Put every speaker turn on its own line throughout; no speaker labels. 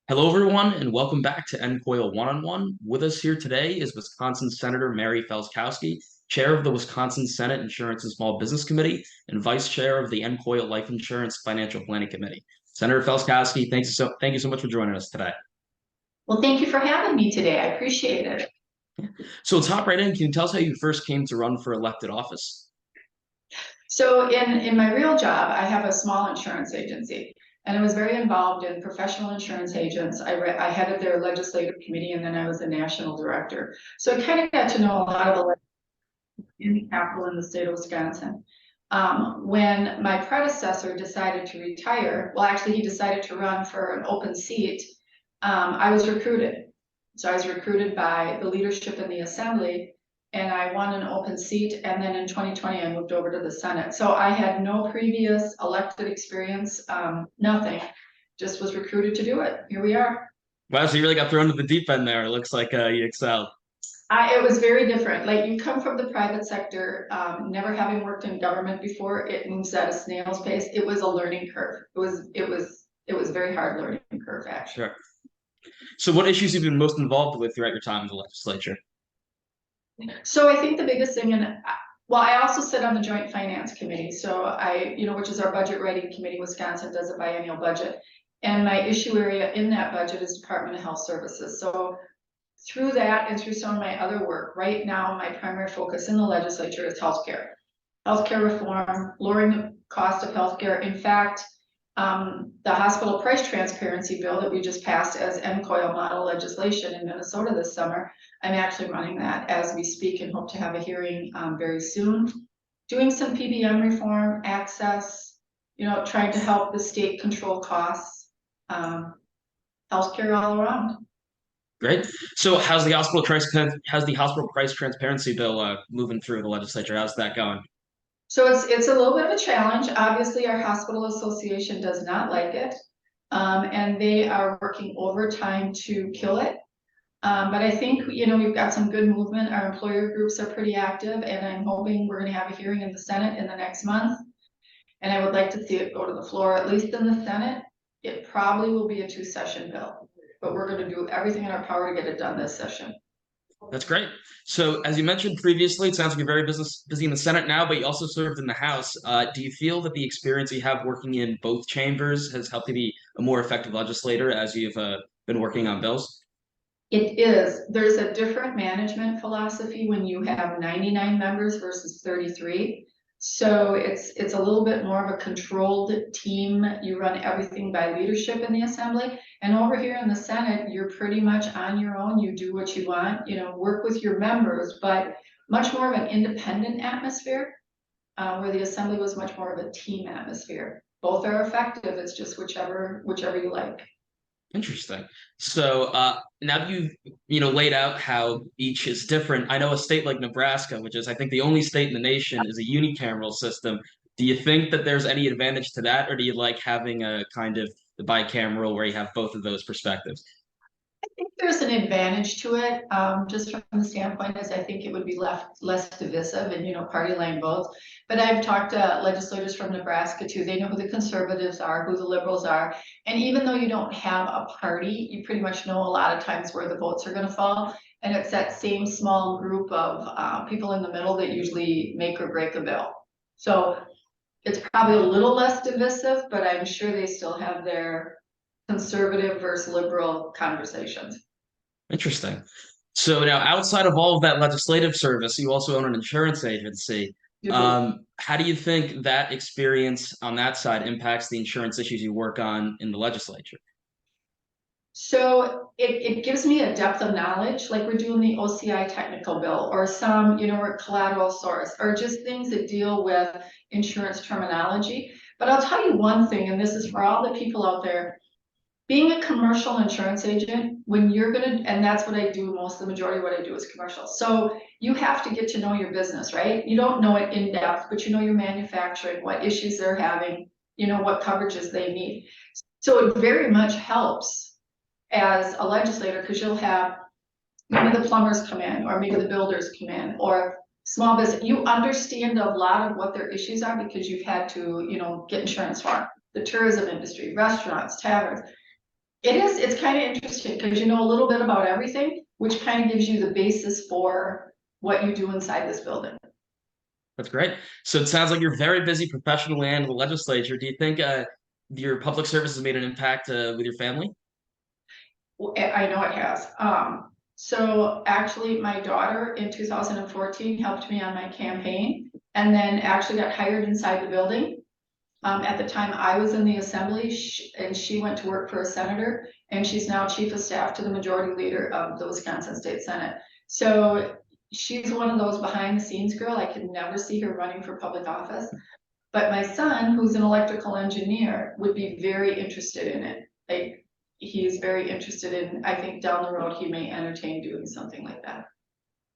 Hello, everyone, and welcome back to NCOIL One-on-One. With us here today is Wisconsin Senator Mary Felzkowski, Chair of the Wisconsin Senate Insurance and Small Business Committee, and Vice Chair of the NCOIL Life Insurance Financial Planning Committee. Senator Felzkowski, thank you so much for joining us today.
Well, thank you for having me today. I appreciate it.
So let's hop right in. Can you tell us how you first came to run for elected office?
So in my real job, I have a small insurance agency, and I was very involved in professional insurance agents. I headed their legislative committee, and then I was a national director. So I kind of got to know a lot of the in the capital in the state of Wisconsin. When my predecessor decided to retire, well, actually, he decided to run for an open seat. I was recruited. So I was recruited by the leadership in the assembly, and I won an open seat. And then in 2020, I moved over to the Senate. So I had no previous elected experience, nothing. Just was recruited to do it. Here we are.
Wow, so you really got thrown into the deep end there. It looks like you excelled.
It was very different. Like you come from the private sector, never having worked in government before, it moves at a snail's pace. It was a learning curve. It was a very hard learning curve, actually.
Sure. So what issues have you been most involved with throughout your time in the legislature?
So I think the biggest thing, well, I also sit on the Joint Finance Committee. So which is our budget writing committee. Wisconsin does a biennial budget. And my issue area in that budget is Department of Health Services. So through that and through some of my other work, right now, my primary focus in the legislature is healthcare reform, lowering the cost of healthcare. In fact, the hospital price transparency bill that we just passed as NCOIL model legislation in Minnesota this summer, I'm actually running that as we speak and hope to have a hearing very soon. Doing some PBM reform, access, trying to help the state control costs, healthcare all around.
Great. So how's the hospital price transparency bill moving through the legislature? How's that going?
So it's a little bit of a challenge. Obviously, our hospital association does not like it, and they are working overtime to kill it. But I think we've got some good movement. Our employer groups are pretty active, and I'm hoping we're going to have a hearing in the Senate in the next month. And I would like to see it go to the floor, at least in the Senate. It probably will be a two-session bill, but we're going to do everything in our power to get it done this session.
That's great. So, as you mentioned previously, it sounds like you're very busy in the Senate now, but you also served in the House. Do you feel that the experience you have working in both chambers has helped you be a more effective legislator as you've been working on bills?
It is. There's a different management philosophy when you have 99 members versus 33. So it's a little bit more of a controlled team. You run everything by leadership in the assembly. And over here in the Senate, you're pretty much on your own. You do what you want, work with your members, but much more of an independent atmosphere, where the assembly was much more of a team atmosphere. Both are effective. It's just whichever you like.
Interesting. So now that you've laid out how each is different, I know a state like Nebraska, which is I think the only state in the nation, is a unicameral system. Do you think that there's any advantage to that, or do you like having a kind of the bicameral where you have both of those perspectives?
I think there's an advantage to it, just from the standpoint as I think it would be less divisive and, party line votes. But I've talked to legislators from Nebraska too. They know who the conservatives are, who the liberals are. And even though you don't have a party, you pretty much know a lot of times where the votes are going to fall. And it's that same small group of people in the middle that usually make or break a bill. So it's probably a little less divisive, but I'm sure they still have their conservative versus liberal conversations.
Interesting. So now, outside of all of that legislative service, you also own an insurance agency.
You do.
How do you think that experience on that side impacts the insurance issues you work on in the legislature?
So it gives me a depth of knowledge, like we're doing the OCI technical bill or some, or collateral source, or just things that deal with insurance terminology. But I'll tell you one thing, and this is for all the people out there, being a commercial insurance agent, when you're and that's what I do, the majority of what I do is commercial. So you have to get to know your business, right? You don't know it in depth, but you know your manufacturing, what issues they're having, what coverages they need. So it very much helps as a legislator, because you'll have maybe the plumbers come in, or maybe the builders come in, or small business. You understand a lot of what their issues are because you've had to, get insurance for them. The tourism industry, restaurants, taverns. It is, it's kind of interesting because you know a little bit about everything, which kind of gives you the basis for what you do inside this building.
That's great. So it sounds like you're very busy professionally and in the legislature. Do you think your public service has made an impact with your family?
I know it has. So actually, my daughter in 2014 helped me on my campaign and then actually got hired inside the building. At the time I was in the assembly and she went to work for a senator and she's now chief of staff to the majority leader of the Wisconsin State Senate. So she's one of those behind the scenes girl. I could never see her running for public office. But my son, who's an electrical engineer, would be very interested in it. Like he's very interested in, I think down the road he may entertain doing something like that.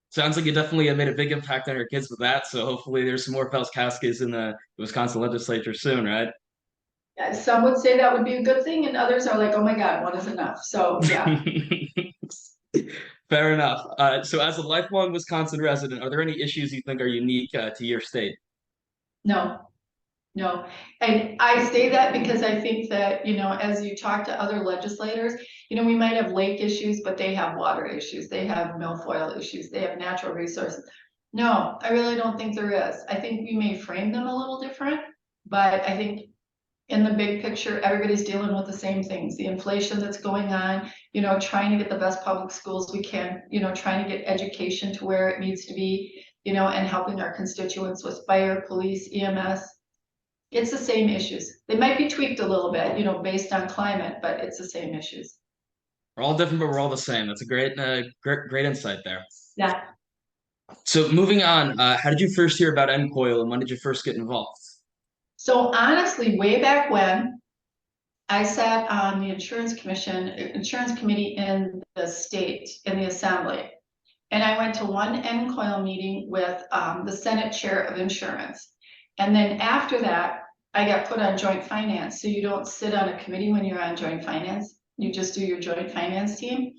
Sounds like you definitely have made a big impact on your kids with that. So hopefully there's some more Felzkowskis in the Wisconsin legislature soon, right?
Yeah, some would say that would be a good thing, and others are like, oh my God, one is enough. So yeah,
Fair enough. So as a lifelong Wisconsin resident, are there any issues you think are unique to your state?
no. No, and I say that because I think that, you know, as you talk to other legislators, you know, we might have lake issues, but they have water issues, they have milfoil issues, they have natural resources. No, I really don't think there is. I think we may frame them a little different, but I think in the big picture, everybody's dealing with the same things, the inflation that's going on, you know, trying to get the best public schools we can, you know, trying to get education to where it needs to be, you know, and helping our constituents with fire, police, EMS. It's the same issues. They might be tweaked a little bit, you know, based on climate, but it's the same issues.
We're all different, but we're all the same. That's a great insight there.
Yeah.
So moving on, how did you first hear about NCOIL and when did you first get involved?
So honestly, way back when I sat on the insurance committee in the state, in the assembly. And I went to one NCOIL meeting with the Senate chair of insurance. And then after that, I got put on joint finance. So you don't sit on a committee when you're on joint finance. You just do your joint finance team.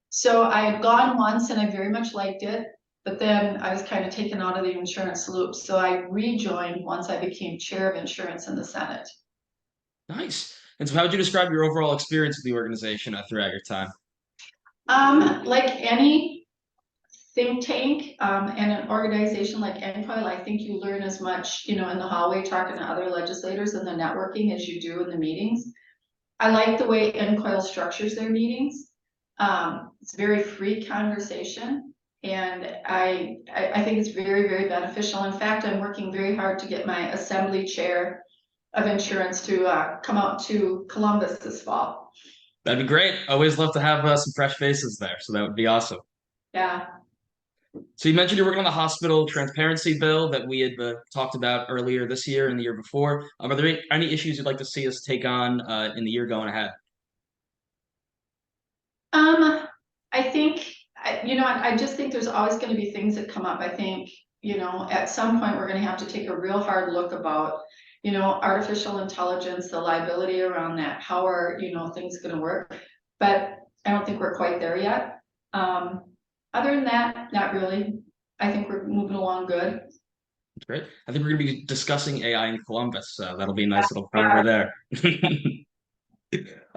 So I had gone once and I very much liked it, but then I was kind of taken out of the insurance loop. So I rejoined once I became chair of insurance in the Senate.
Nice. And so how would you describe your overall experience with the organization throughout your time?
Like any think tank and an organization like NCOIL, I think you learn as much, you know, in the hallway talking to other legislators and the networking as you do in the meetings. I like the way NCOIL structures their meetings. It's very free conversation, and I think it's very, very beneficial. In fact, I'm working very hard to get my assembly chair of insurance to come out to Columbus this fall.
That'd be great. Always love to have some fresh faces there. So that would be awesome.
Yeah.
So you mentioned you're working on the hospital transparency bill that we had talked about earlier this year and the year before. Are there any issues you'd like to see us take on in the year going ahead?
Um, I think, you know, I just think there's always going to be things that come up. I think, you know, at some point we're going to have to take a real hard look about, you know, artificial intelligence, the liability around that. How are, you know, things going to work? But I don't think we're quite there yet. Other than that, not really. I think we're moving along good.
That's great. I think we're going to be discussing AI in Columbus. So that'll be a nice little primer there.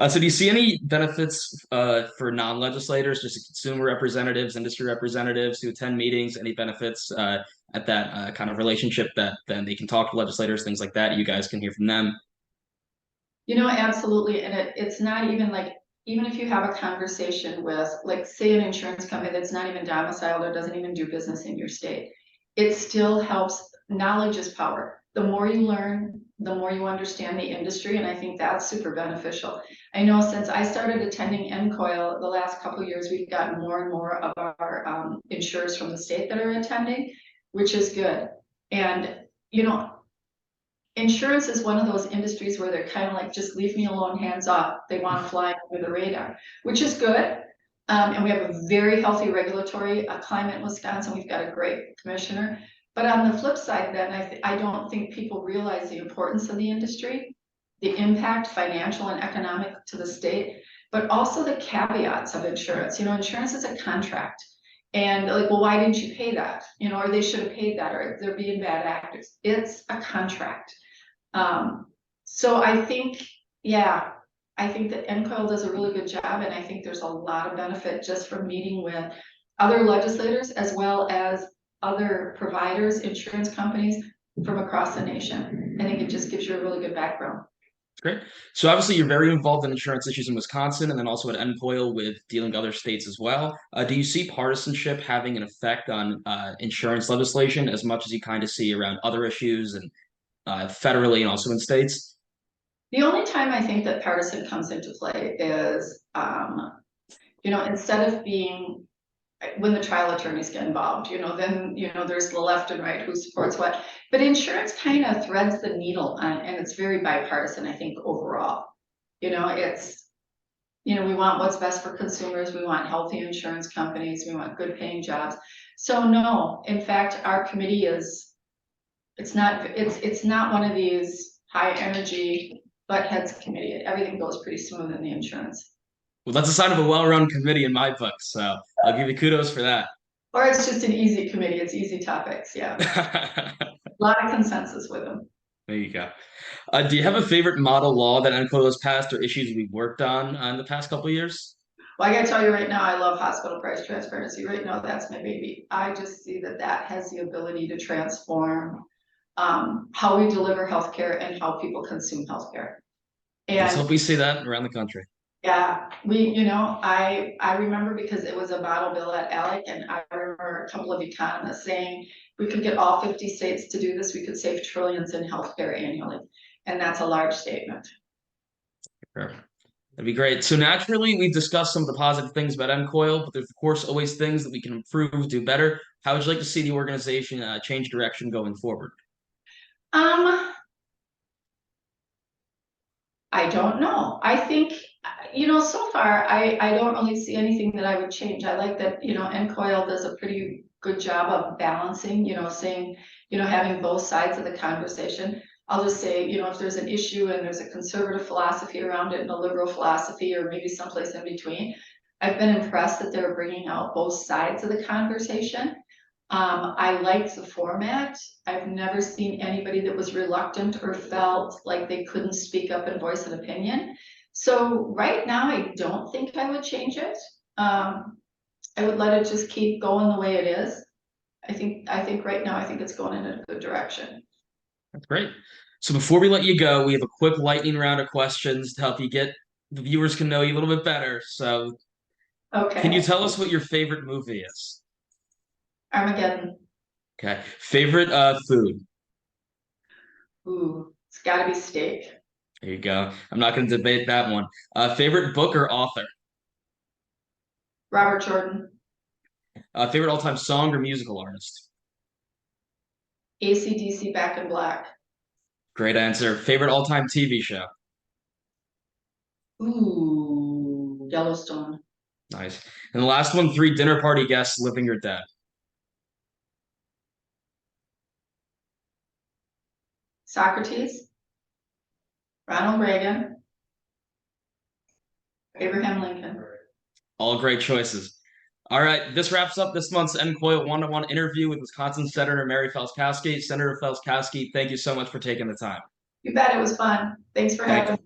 So do you see any benefits for non-legislators, just consumer representatives, industry representatives who attend meetings? Any benefits at that kind of relationship that then they can talk to legislators, things like that? You guys can hear from them.
You know, absolutely. And it's not even like, even if you have a conversation with, like, say, an insurance company that's not even domiciled or doesn't even do business in your state, it still helps. Knowledge is power. The more you learn, the more you understand the industry. And I think that's super beneficial. I know since I started attending NCOIL the last couple of years, we've gotten more and more of our insurers from the state that are attending, which is good. And, you know, insurance is one of those industries where they're kind of like, just leave me alone, hands off. They want to fly under the radar, which is good. And we have a very healthy regulatory climate in Wisconsin. We've got a great commissioner. But on the flip side, then I don't think people realize the importance of the industry, the impact, financial and economic to the state, but also the caveats of insurance. You know, insurance is a contract. And like, well, why didn't you pay that? You know, or they should have paid that, or they're being bad actors. It's a contract. So I think, yeah, I think that NCOIL does a really good job, and I think there's a lot of benefit just from meeting with other legislators as well as other providers, insurance companies from across the nation. I think it just gives you a really good background.
Great. So obviously you're very involved in insurance issues in Wisconsin and then also at NCOIL with dealing with other states as well. Do you see partisanship having an effect on insurance legislation as much as you kind of see around other issues and federally and also in states?
The only time I think that partisan comes into play is, instead of being when the trial attorneys get involved, then, there's the left and right who supports what. But insurance kind of threads the needle on, and it's very bipartisan, I think, overall. It's, we want what's best for consumers. We want healthy insurance companies. We want good paying jobs. So no, in fact, our committee it's not one of these high energy butt heads committee. Everything goes pretty smooth in the insurance.
Well, that's a sign of a well-run committee in my book, so I'll give you kudos for that.
Or it's just an easy committee. It's easy topics. Yeah. A lot of consensus with them.
There you go. Do you have a favorite model law that NCOIL has passed or issues we've worked on in the past couple of years?
Well, I gotta tell you right now, I love hospital price transparency. Right now, that's my baby. I just see that that has the ability to transform how we deliver healthcare and how people consume healthcare.
Let's
And
hope we see that around the country.
yeah, I remember because it was a model bill at ALEC, and I remember a couple of economists saying we could get all 50 states to do this, we could save trillions in healthcare annually. And that's a large statement.
Sure. That'd be great. So naturally, we've discussed some of the positive things about NCOIL, but there's of course always things that we can improve, do better. How would you like to see the organization change direction going forward?
Um, I don't know. I think, so far, I don't really see anything that I would change. I like that, NCOIL does a pretty good job of balancing, saying, having both sides of the conversation. I'll just say, if there's an issue and there's a conservative philosophy around it and a liberal philosophy, or maybe someplace in between, I've been impressed that they're bringing out both sides of the conversation. I like the format. I've never seen anybody that was reluctant or felt like they couldn't speak up and voice an opinion. So right now, I don't think I would change it. I would let it just keep going the way it is. I think right now, I think it's going in a good direction.
That's great. So before we let you go, we have a quick lightning round of questions to help you get the viewers can know you a little bit better. So can you
Okay,
tell us what your favorite movie is?
Armageddon.
Okay. Favorite food?
Ooh, it's gotta be steak.
There you go. I'm not going to debate that one. Favorite book or author?
Robert Jordan.
Favorite all-time song or musical artist?
AC/DC Back in Black.
Great answer. Favorite all-time TV show?
Ooh, Yellowstone.
Nice. And the last one, three dinner party guests, living or dead.
Socrates. Ronald Reagan. Abraham Lincoln.
All great choices. All right, this wraps up this month's NCOIL one-on-one interview with Wisconsin Senator Mary Felzkowski. Senator Felzkowski, thank you so much for taking the time.
You bet, it was fun. Thanks for
Thank
having me.